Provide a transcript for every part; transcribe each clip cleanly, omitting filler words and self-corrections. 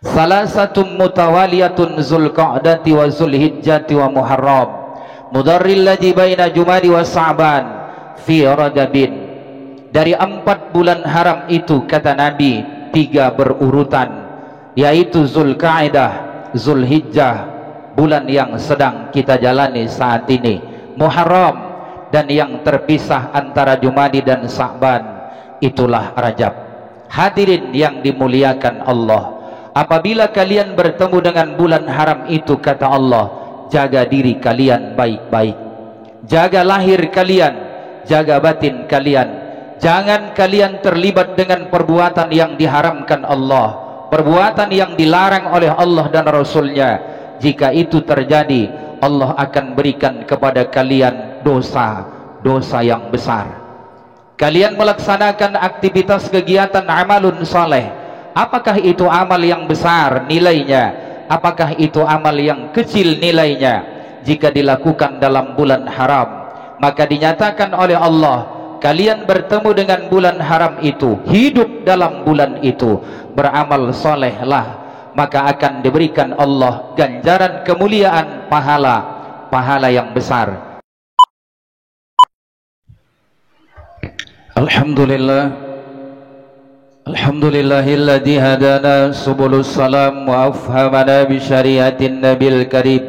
Salasatun mutawaliyatun Zulqa'dati wa Zulhijjati wa Muharram mudarril ladzi baina Jumadi wa Sa'ban fi Rajabin. Dari 4 bulan haram itu, kata Nabi, 3 berurutan, yaitu Zulqa'dah, Zulhijjah, bulan yang sedang kita jalani saat ini, Muharram, dan yang terpisah antara Jumadi dan Sa'ban, itulah Rajab. Hadirin yang dimuliakan Allah, apabila kalian bertemu dengan bulan haram itu, kata Allah, jaga diri kalian baik-baik, jaga lahir kalian, jaga batin kalian. Jangan kalian terlibat dengan perbuatan yang diharamkan Allah, perbuatan yang dilarang oleh Allah dan Rasulnya. Jika itu terjadi, Allah akan berikan kepada kalian dosa yang besar. Kalian melaksanakan aktivitas kegiatan amalun saleh, apakah itu amal yang besar nilainya, apakah itu amal yang kecil nilainya, jika dilakukan dalam bulan haram, maka dinyatakan oleh Allah, kalian bertemu dengan bulan haram itu, hidup dalam bulan itu, beramal solehlah, maka akan diberikan Allah ganjaran kemuliaan, pahala yang besar. Alhamdulillah, alhamdulillahilladzi hadana subulus salam wa afhamana bi syariatin nabil karim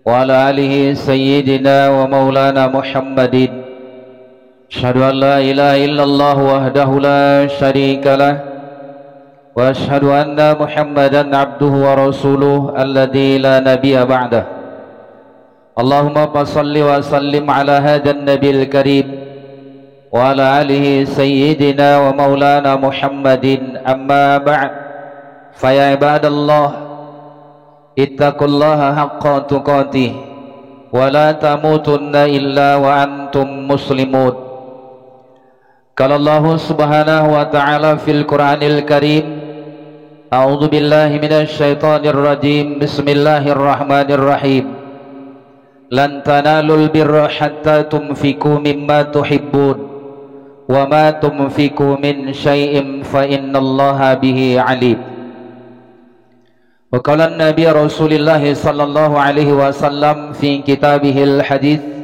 wa ala alihi sayyidina wa maulana Muhammadin. Asyhadu an la ilaha illallah wahdahu la syarika lah wa asyhadu anna Muhammadan abduhu wa rasuluh alladzi la nabiyya ba'dah. Allahumma shalli wa sallim ala hadan nabil karim wa ala alihi sayyidina wa maulana Muhammadin. Amma ba'd, fa ya ibadallah, ittaqullaha haqqa tuqatih wa la tamutunna illa wa antum muslimun. Qala Allah subhanahu wa ta'ala fil Qur'anil Karim, a'udzu billahi minasy syaithanir rajim, bismillahirrahmanirrahim. Lan tanalul birra hatta tunfiqu mimma tuhibbun wa ma tunfiqu min syai'in fa innallaha bihi alim. Wa qala an-nabi Rasulullah sallallahu alaihi wasallam fi kitabihil hadits,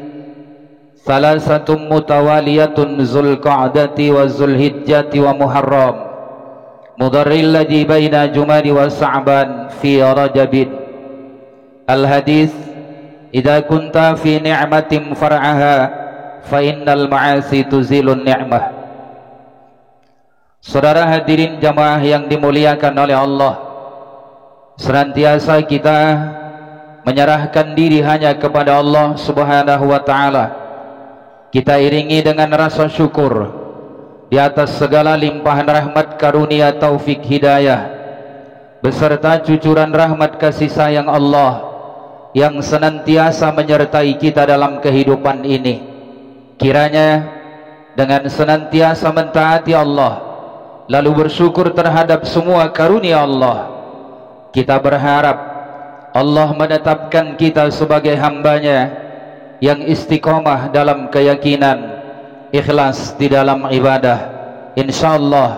salasatun mutawaliyatun Zulqa'dati wa Zulhijjati wa Muharram mudarril ladzi baina Jumadi wa Sa'ban fi Rajabin. Al-hadis, idza kunta fi ni'matin far'aha fa innal ma'asi tuzilun ni'mah. Saudara hadirin jamaah yang dimuliakan oleh Allah, senantiasa kita menyerahkan diri hanya kepada Allah subhanahu wa ta'ala. Kita iringi dengan rasa syukur di atas segala limpahan rahmat karunia taufik hidayah beserta cucuran rahmat kasih sayang Allah yang senantiasa menyertai kita dalam kehidupan ini. Kiranya dengan senantiasa mentaati Allah lalu bersyukur terhadap semua karunia Allah, kita berharap Allah menetapkan kita sebagai hambanya yang istiqomah dalam keyakinan, ikhlas di dalam ibadah. Insyaallah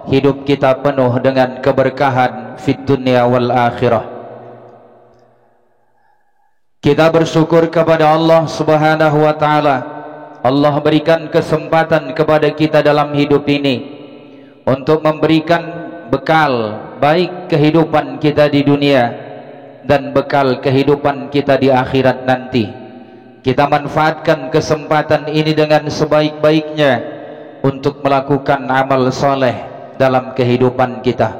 hidup kita penuh dengan keberkahan fid dunya wal akhirah. Kita bersyukur kepada Allah subhanahu wa ta'ala. Allah berikan kesempatan kepada kita dalam hidup ini untuk memberikan bekal baik kehidupan kita di dunia dan bekal kehidupan kita di akhirat nanti. Kita manfaatkan kesempatan ini dengan sebaik-baiknya untuk melakukan amal soleh dalam kehidupan kita.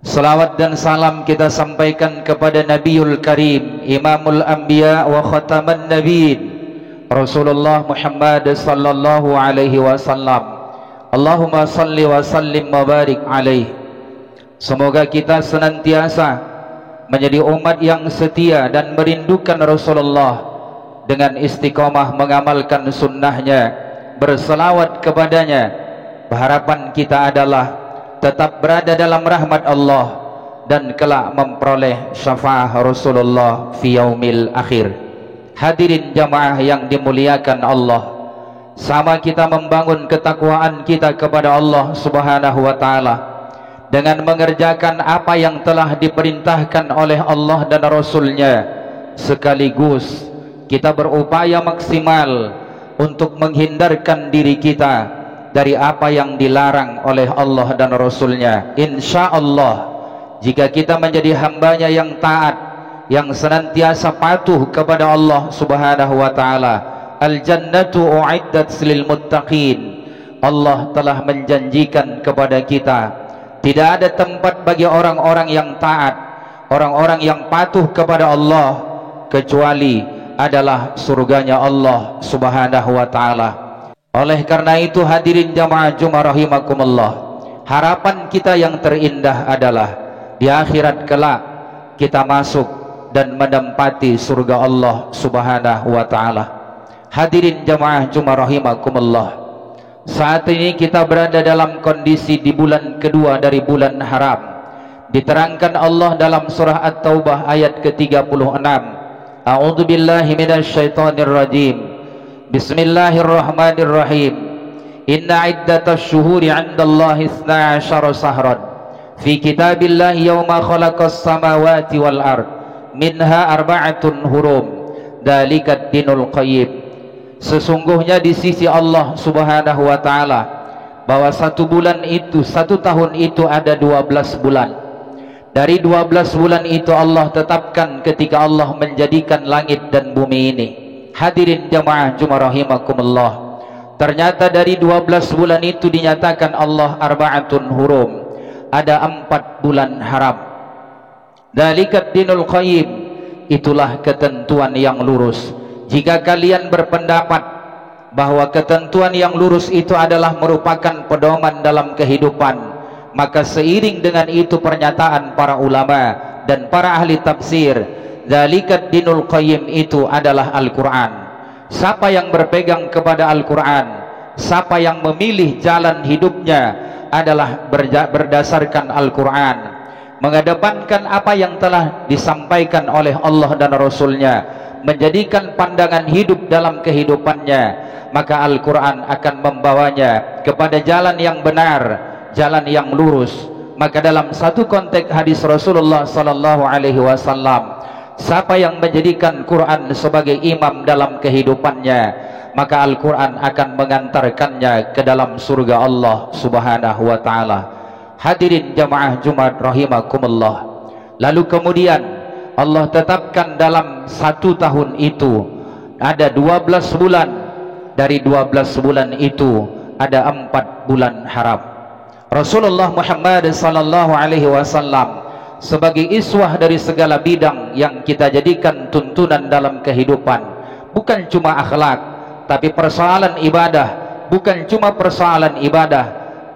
Salawat dan salam kita sampaikan kepada Nabiul Karim, Imamul Anbiya wa Khataman Nabiyyin, Rasulullah Muhammad sallallahu alaihi wasallam. Allahumma salli wa sallim wa barik alaihi. Semoga kita senantiasa menjadi umat yang setia dan merindukan Rasulullah dengan istiqomah mengamalkan sunnahnya, berselawat kepadanya. Harapan kita adalah tetap berada dalam rahmat Allah dan kelak memperoleh syafaat Rasulullah fi yaumil akhir. Hadirin jamaah yang dimuliakan Allah, sama kita membangun ketakwaan kita kepada Allah subhanahu wa ta'ala dengan mengerjakan apa yang telah diperintahkan oleh Allah dan Rasul-Nya, sekaligus kita berupaya maksimal untuk menghindarkan diri kita dari apa yang dilarang oleh Allah dan Rasul-Nya. Insya Allah, jika kita menjadi hambanya yang taat, yang senantiasa patuh kepada Allah Subhanahu wa ta'ala, al-jannatu u'iddat lil muttaqin, Allah telah menjanjikan kepada kita tidak ada tempat bagi orang-orang yang taat, orang-orang yang patuh kepada Allah, kecuali adalah surganya Allah Subhanahu wa ta'ala. Oleh karena itu, hadirin jamaah Jumat rahimakumullah, harapan kita yang terindah adalah di akhirat kelak kita masuk dan menempati surga Allah Subhanahu wa ta'ala. Hadirin jamaah Jumat rahimakumullah, saat ini kita berada dalam kondisi di bulan kedua dari bulan haram. Diterangkan Allah dalam surah At-Taubah ayat ke-36. A'udzu billahi minasyaitonir rajim. Bismillahirrahmanirrahim. Inna iddatash syuhuri 'indallahi 12 shahran fi kitabillahi yauma khalaqas samawati wal ard minha arba'atun hurum dzalikat dinul qayyim. Sesungguhnya di sisi Allah Subhanahu wa ta'ala bahwa satu bulan itu, satu tahun itu ada 12 bulan. Dari 12 bulan itu Allah tetapkan ketika Allah menjadikan langit dan bumi ini. Hadirin jamaah Jumat rahimakumullah, ternyata dari 12 bulan itu dinyatakan Allah arba'atun hurum, ada 4 bulan haram. Dzalikat dinul qayyim, itulah ketentuan yang lurus. Jika kalian berpendapat bahwa ketentuan yang lurus itu adalah merupakan pedoman dalam kehidupan, maka seiring dengan itu pernyataan para ulama dan para ahli tafsir, dzalikat dinul qayyim, itu adalah Al-Quran. Siapa yang berpegang kepada Al-Quran, siapa yang memilih jalan hidupnya adalah berdasarkan Al-Quran, mengedepankan apa yang telah disampaikan oleh Allah dan Rasul-Nya, menjadikan pandangan hidup dalam kehidupannya, maka Al-Quran akan membawanya kepada jalan yang benar, jalan yang lurus. Maka dalam satu konteks hadis Rasulullah sallallahu alaihi wasallam, siapa yang menjadikan Quran sebagai imam dalam kehidupannya, maka Al-Quran akan mengantarkannya ke dalam surga Allah Subhanahu wa ta'ala. Hadirin jamaah Jumat rahimakumullah, lalu kemudian Allah tetapkan dalam satu tahun itu ada 12 bulan. Dari 12 bulan itu ada 4 bulan haram. Rasulullah Muhammad sallallahu alaihi wasallam sebagai iswah dari segala bidang yang kita jadikan tuntunan dalam kehidupan, bukan cuma akhlak, tapi persoalan ibadah, bukan cuma persoalan ibadah,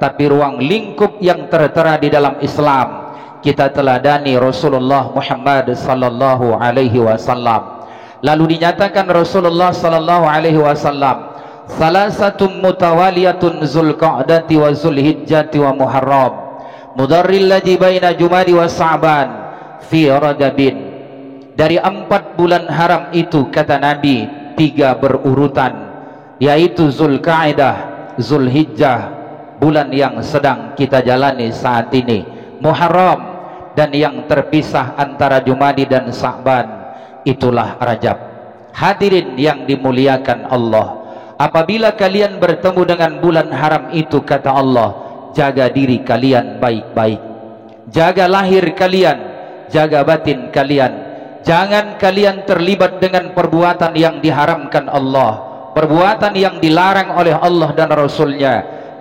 tapi ruang lingkup yang tertera di dalam Islam kita teladani Rasulullah Muhammad sallallahu alaihi wasallam. Lalu dinyatakan Rasulullah sallallahu alaihi wasallam, salasatun mutawaliyatun Zulqa'dati wa Zulhijjati wa Muharram mudarril ladzi baina Jumadi wa Sa'ban fi Rajabin. Dari 4 bulan haram itu, kata Nabi, 3 berurutan, yaitu Zulqa'dah, Zulhijjah, bulan yang sedang kita jalani saat ini, Muharram, dan yang terpisah antara Jumadi dan Sa'ban, itulah Rajab. Hadirin yang dimuliakan Allah, apabila kalian bertemu dengan bulan haram itu, kata Allah, jaga diri kalian baik-baik, jaga lahir kalian, jaga batin kalian. Jangan kalian terlibat dengan perbuatan yang diharamkan Allah, perbuatan yang dilarang oleh Allah dan Rasul-Nya.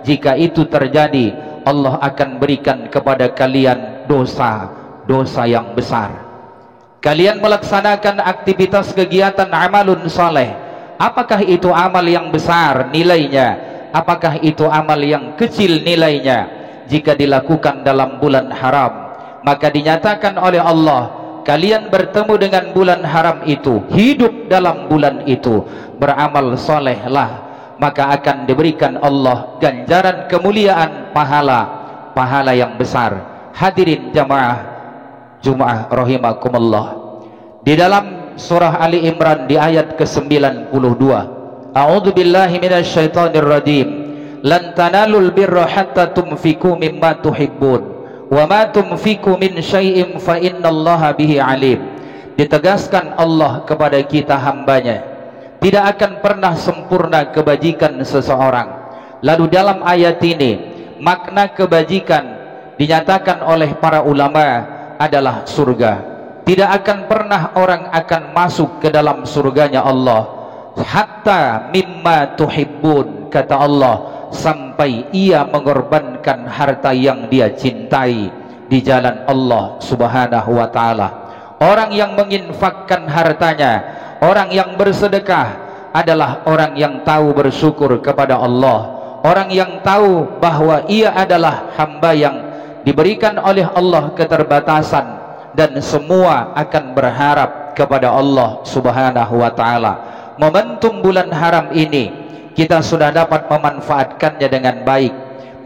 Jika itu terjadi, Allah akan berikan kepada kalian dosa yang besar. Kalian melaksanakan aktivitas kegiatan amalun saleh, apakah itu amal yang besar nilainya, apakah itu amal yang kecil nilainya, jika dilakukan dalam bulan haram, maka dinyatakan oleh Allah, kalian bertemu dengan bulan haram itu, hidup dalam bulan itu, beramal solehlah, maka akan diberikan Allah ganjaran kemuliaan, pahala yang besar. Hadirin jamaah Jumat rahimakumullah, di dalam surah Ali Imran di ayat ke-92, a'udzu billahi minasyaitonir rajim, lan tanalul birra hatta tunfiqu mimma tuhibbun wa ma tunfiqu min syai'in fa innallaha bihi alim. Ditegaskan Allah kepada kita hambanya, tidak akan pernah sempurna kebajikan seseorang. Lalu dalam ayat ini makna kebajikan dinyatakan oleh para ulama adalah surga. Tidak akan pernah orang akan masuk ke dalam surganya Allah hatta mimma tuhibbun, kata Allah, sampai ia mengorbankan harta yang dia cintai di jalan Allah Subhanahu wa taala. Orang yang menginfakkan hartanya, orang yang bersedekah adalah orang yang tahu bersyukur kepada Allah, orang yang tahu bahwa ia adalah hamba yang diberikan oleh Allah keterbatasan dan semua akan berharap kepada Allah Subhanahu wa taala. Momentum bulan haram ini kita sudah dapat memanfaatkannya dengan baik.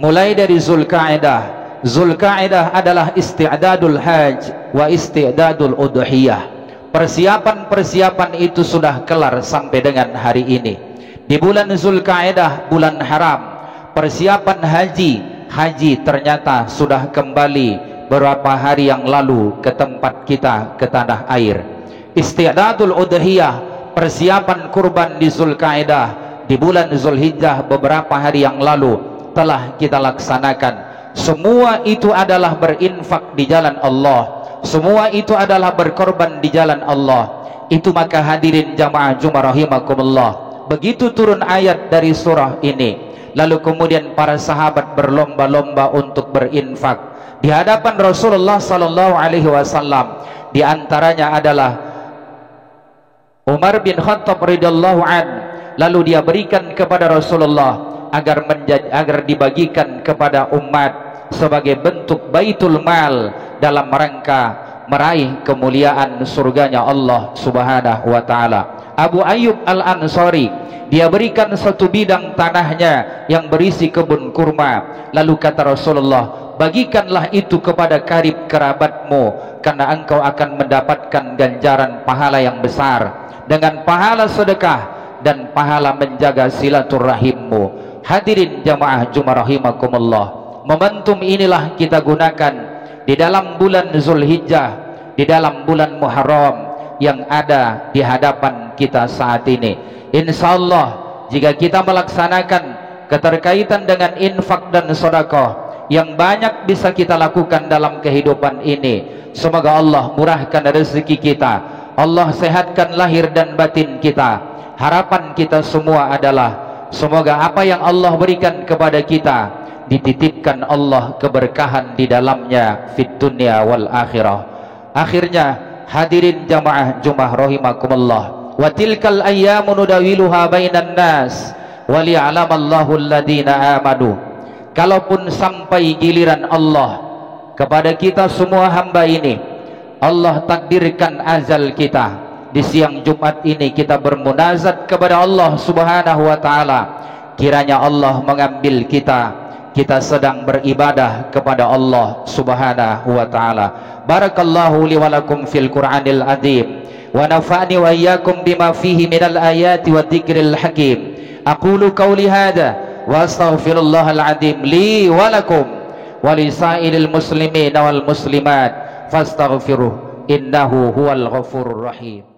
Mulai dari Zulqa'dah. Zulqa'dah adalah isti'dadul hajj wa isti'dadul udhiyah. Persiapan-persiapan itu sudah kelar sampai dengan hari ini. Di bulan Zulqa'dah, bulan haram, persiapan haji ternyata sudah kembali beberapa hari yang lalu ke tempat kita, ke tanah air. Isti'dadul udhiyah, persiapan kurban di Zulqa'dah di bulan Zulhijjah beberapa hari yang lalu telah kita laksanakan. Semua itu adalah berinfak di jalan Allah, semua itu adalah berkorban di jalan Allah. Itu maka hadirin jamaah Jumat rahimakumullah, begitu turun ayat dari surah ini, lalu kemudian para sahabat berlomba-lomba untuk berinfak di hadapan Rasulullah sallallahu alaihi wasallam. Di antaranya adalah Umar bin Khattab radhiyallahu an, lalu dia berikan kepada Rasulullah agar dibagikan kepada umat sebagai bentuk baitul mal dalam rangka meraih kemuliaan surganya Allah Subhanahu wa taala. Abu Ayyub Al-Ansari, dia berikan satu bidang tanahnya yang berisi kebun kurma, lalu kata Rasulullah, bagikanlah itu kepada karib kerabatmu, karena engkau akan mendapatkan ganjaran pahala yang besar dengan pahala sedekah dan pahala menjaga silaturahimmu. Hadirin jamaah Jumat rahimakumullah, momentum inilah kita gunakan di dalam bulan Zulhijjah, di dalam bulan Muharram yang ada di hadapan kita saat ini. Insyaallah jika kita melaksanakan keterkaitan dengan infak dan sedekah yang banyak bisa kita lakukan dalam kehidupan ini, semoga Allah murahkan rezeki kita, Allah sehatkan lahir dan batin kita. Harapan kita semua adalah semoga apa yang Allah berikan kepada kita dititipkan Allah keberkahan di dalamnya fid dunya wal akhirah. Akhirnya hadirin jamaah Jumat rahimakumullah, wa tilkal ayyamu nudawiluha bainan nas wa liya'lamallahu alladhina amanu. Kalaupun sampai giliran Allah kepada kita semua hamba ini, Allah takdirkan azal kita di siang Jumat ini kita bermunajat kepada Allah Subhanahu wa taala. Kiranya Allah mengambil kita sedang beribadah kepada Allah Subhanahu wa taala. Barakallahu li wa lakum fil Qur'anil azim wa nafa'ni wa iyyakum bima fihi minal ayati wa dzikril hakim. Aqulu qawli hadza wa astaghfirullahal azim li wa lakum wa li sa'iril muslimina wal muslimat fastaghfiruh innahu huwal ghafurur rahim.